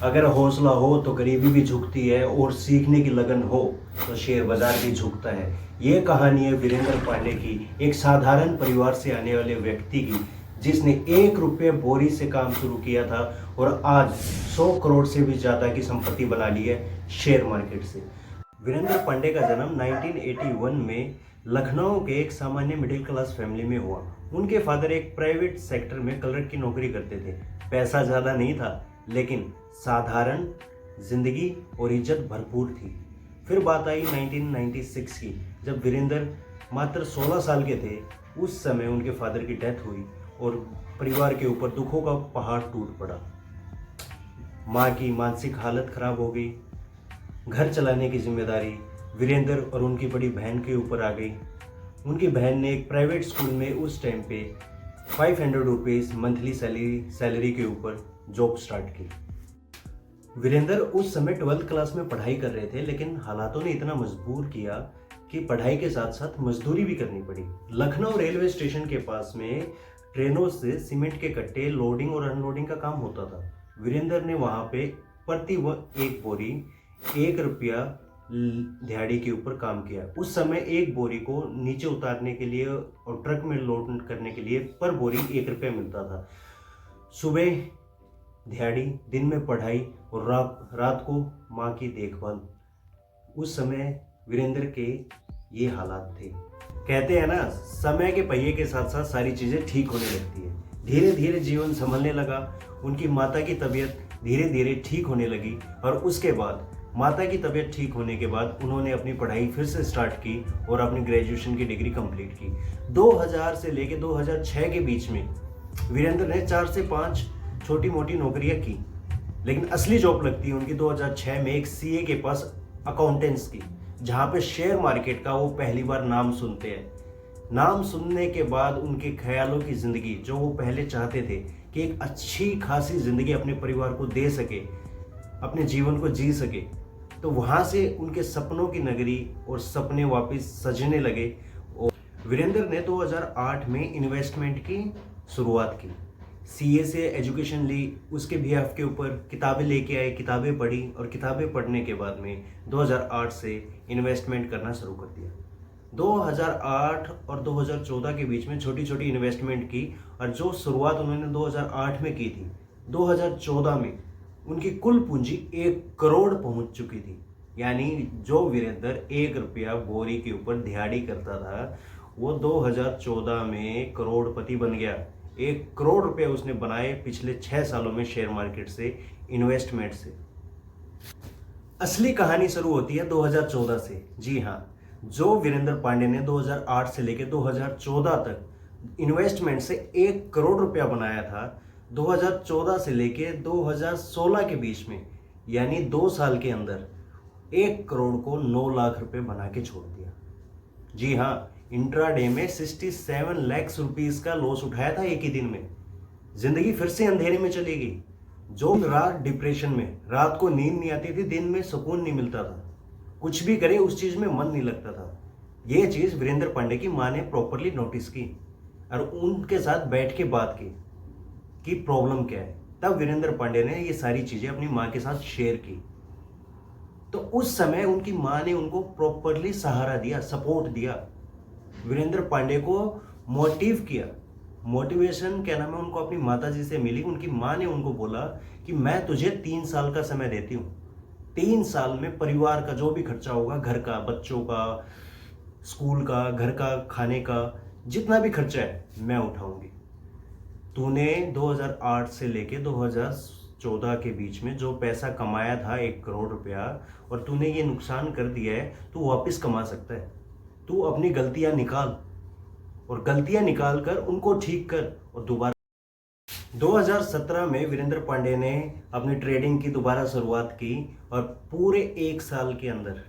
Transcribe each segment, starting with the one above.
अगर हौसला हो तो गरीबी भी झुकती है और सीखने की लगन हो तो शेयर बाजार भी झुकता है। ये कहानी है वीरेंद्र पांडे की, एक साधारण परिवार से आने वाले व्यक्ति की, जिसने 1 रुपये बोरी से काम शुरू किया था और आज 100 करोड़ से भी ज़्यादा की संपत्ति बना ली है शेयर मार्केट से। वीरेंद्र पांडे का जन्म 1981 में लखनऊ के एक सामान्य मिडिल क्लास फैमिली में हुआ। उनके फादर एक प्राइवेट सेक्टर में क्लर्क की नौकरी करते थे। पैसा ज़्यादा नहीं था, लेकिन साधारण जिंदगी और इज्जत भरपूर थी। फिर बात आई 1996 की, जब वीरेंद्र मात्र 16 साल के थे। उस समय उनके फादर की डेथ हुई और परिवार के ऊपर दुखों का पहाड़ टूट पड़ा। माँ की मानसिक हालत खराब हो गई। घर चलाने की जिम्मेदारी वीरेंद्र और उनकी बड़ी बहन के ऊपर आ गई। उनकी बहन ने एक प्राइवेट स्कूल में उस टाइम पे 500 रुपीज़ मंथली सैलरी के ऊपर जॉब स्टार्ट की। वीरेंद्र उस समय 12th क्लास में पढ़ाई कर रहे थे, लेकिन हालातों ने इतना मजबूर किया कि पढ़ाई के साथ साथ मजदूरी भी करनी पड़ी। लखनऊ रेलवे स्टेशन के पास में ट्रेनों से सीमेंट के कट्टे लोडिंग और अनलोडिंग का काम होता था। वीरेंद्र ने वहाँ पे प्रति एक बोरी 1 रुपया दिहाड़ी के ऊपर काम किया। उस समय एक बोरी को नीचे उतारने के लिए और ट्रक में लोड करने के लिए पर बोरी 1 रुपया मिलता था। सुबह दिहाड़ी, दिन में पढ़ाई और रात को माँ की देखभाल। उस समय वीरेंद्र के ये हालात थे। कहते हैं ना, समय के पहिए के साथ साथ सारी चीज़ें ठीक होने लगती है। धीरे धीरे जीवन संभलने लगा। उनकी माता की तबीयत धीरे धीरे ठीक होने लगी और उसके बाद माता की तबीयत ठीक होने के बाद उन्होंने अपनी पढ़ाई फिर से स्टार्ट की और अपनी ग्रेजुएशन की डिग्री कंप्लीट की। 2000 से लेकर 2006 के बीच में वीरेंद्र ने 4 से 5 छोटी मोटी नौकरियां की, लेकिन असली जॉब लगती है उनकी 2006 में एक सीए के पास अकाउंटेंट्स की, जहां पे शेयर मार्केट का वो पहली बार नाम सुनते हैं। नाम सुनने के बाद उनके ख्यालों की ज़िंदगी, जो वो पहले चाहते थे कि एक अच्छी खासी ज़िंदगी अपने परिवार को दे सके, अपने जीवन को जी सके, तो वहाँ से उनके सपनों की नगरी और सपने वापस सजने लगे। और वीरेंद्र ने 2008 में इन्वेस्टमेंट की शुरुआत की। सीए से एजुकेशन ली, उसके बीएफ के ऊपर किताबें लेके आए, किताबें पढ़ी और किताबें पढ़ने के बाद में 2008 से इन्वेस्टमेंट करना शुरू कर दिया। 2008 और 2014 के बीच में छोटी छोटी इन्वेस्टमेंट की और जो शुरुआत उन्होंने 2008 में की थी, 2014 में उनकी कुल पूंजी 1 करोड़ पहुंच चुकी थी। यानी जो वीरेंद्र 1 रुपया बोरी के ऊपर दिहाड़ी करता था, वो 2014 में करोड़पति बन गया। 1 करोड़ रुपए उसने बनाए पिछले 6 सालों में शेयर मार्केट से, इन्वेस्टमेंट से। असली कहानी शुरू होती है 2014 से। जी हाँ, जो वीरेंद्र पांडे ने 2008 से लेकर 2014 तक इन्वेस्टमेंट से 1 करोड़ रुपया बनाया था, 2014 से लेके 2016 के बीच में, यानी 2 साल के अंदर 1 करोड़ को 9 लाख रुपए बना के छोड़ दिया। जी हाँ, इंट्राडे में 67 लाख रुपीस का लॉस उठाया था एक ही दिन में। जिंदगी फिर से अंधेरे में चली गई। जो रात डिप्रेशन में, रात को नींद नहीं आती थी, दिन में सुकून नहीं मिलता था, कुछ भी करे उस चीज में मन नहीं लगता था। ये चीज वीरेंद्र पांडे की माँ ने प्रॉपरली नोटिस की और उनके साथ बैठ के बात की कि प्रॉब्लम क्या है। तब वीरेंद्र पांडे ने ये सारी चीजें अपनी माँ के साथ शेयर की। तो उस समय उनकी माँ ने उनको प्रॉपरली सहारा दिया, सपोर्ट दिया, वीरेंद्र पांडे को मोटिव किया। मोटिवेशन क्या नाम है उनको अपनी माता जी से मिली। उनकी माँ ने उनको बोला कि मैं तुझे 3 साल का समय देती हूँ। 3 साल में परिवार का जो भी खर्चा होगा, घर का, बच्चों का, स्कूल का, घर का, खाने का, जितना भी खर्चा है मैं उठाऊंगी। तूने 2008 से लेके 2014 के बीच में जो पैसा कमाया था 1 करोड़ रुपया, और तूने ये नुकसान कर दिया है, तू वापस कमा सकता है। तू अपनी गलतियां निकाल और गलतियां निकाल कर उनको ठीक कर और दोबारा। 2017 में वीरेंद्र पांडे ने अपनी ट्रेडिंग की दोबारा शुरुआत की और पूरे 1 साल के अंदर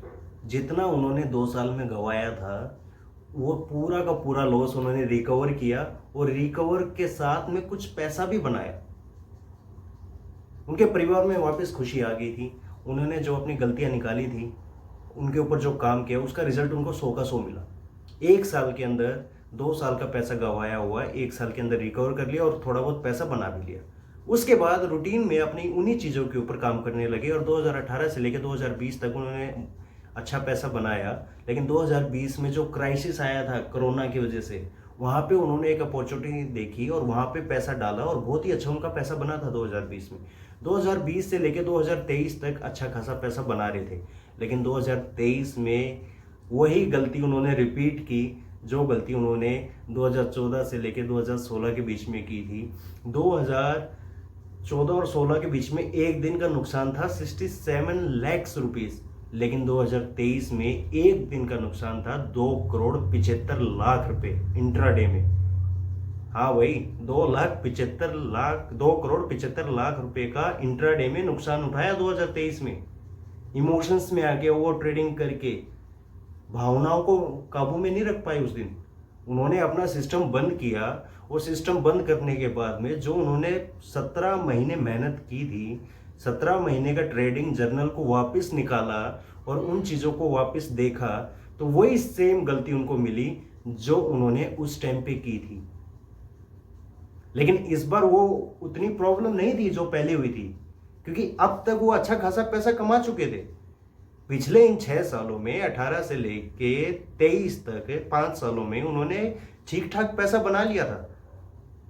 जितना उन्होंने 2 साल में गंवाया था, वो पूरा का पूरा लॉस उन्होंने रिकवर किया और रिकवर के साथ में कुछ पैसा भी बनाया। उनके परिवार में वापस खुशी आ गई थी। उन्होंने जो अपनी गलतियां निकाली थी, उनके ऊपर जो काम किया, उसका रिजल्ट उनको 100 का 100 मिला। 1 साल के अंदर 2 साल का पैसा गंवाया हुआ 1 साल के अंदर रिकवर कर लिया और थोड़ा बहुत पैसा बना भी लिया। उसके बाद रूटीन में अपनी उन्हीं चीज़ों के ऊपर काम करने लगे और 2018 से लेकर 2020 तक उन्होंने अच्छा पैसा बनाया। लेकिन 2020 में जो क्राइसिस आया था कोरोना की वजह से, वहाँ पे उन्होंने एक अपॉर्चुनिटी देखी और वहाँ पे पैसा डाला और बहुत ही अच्छा उनका पैसा बना था 2020 में। 2020 से लेकर 2023 तक अच्छा खासा पैसा बना रहे थे। लेकिन 2023 में वही गलती उन्होंने रिपीट की जो गलती उन्होंने 2014 से लेकर 2016 के बीच में की थी। 2014 और 16 के बीच में एक दिन का नुकसान था 67 लाख रुपीस, लेकिन 2023 में एक दिन का नुकसान था 2,75,00,000 रुपए इंट्राडे में। हाँ भाई, 2,75,00,000 रुपए का इंट्राडे में नुकसान उठाया 2023 में। इमोशंस में आके वो ट्रेडिंग करके भावनाओं को काबू में नहीं रख पाए। उस दिन उन्होंने अपना सिस्टम बंद किया और सिस्टम बंद करने के बाद में जो उन्होंने 17 महीने मेहनत की थी, 17 महीने का ट्रेडिंग जर्नल को वापस निकाला और उन चीज़ों को वापस देखा, तो वही सेम गलती उनको मिली जो उन्होंने उस टाइम पे की थी। लेकिन इस बार वो उतनी प्रॉब्लम नहीं थी जो पहले हुई थी, क्योंकि अब तक वो अच्छा खासा पैसा कमा चुके थे। पिछले इन 6 सालों में 18 से लेके 23 तक 5 सालों में उन्होंने ठीक ठाक पैसा बना लिया था।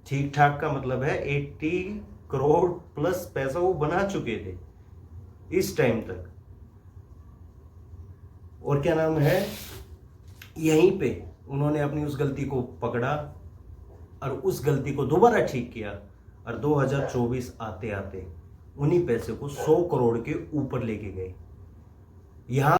ठीक ठाक का मतलब है 80 करोड़ प्लस पैसा वो बना चुके थे इस टाइम तक। और क्या नाम है, यहीं पे उन्होंने अपनी उस गलती को पकड़ा और उस गलती को दोबारा ठीक किया और 2024 आते आते उन्हीं पैसे को 100 करोड़ के ऊपर लेके गए। यहाँ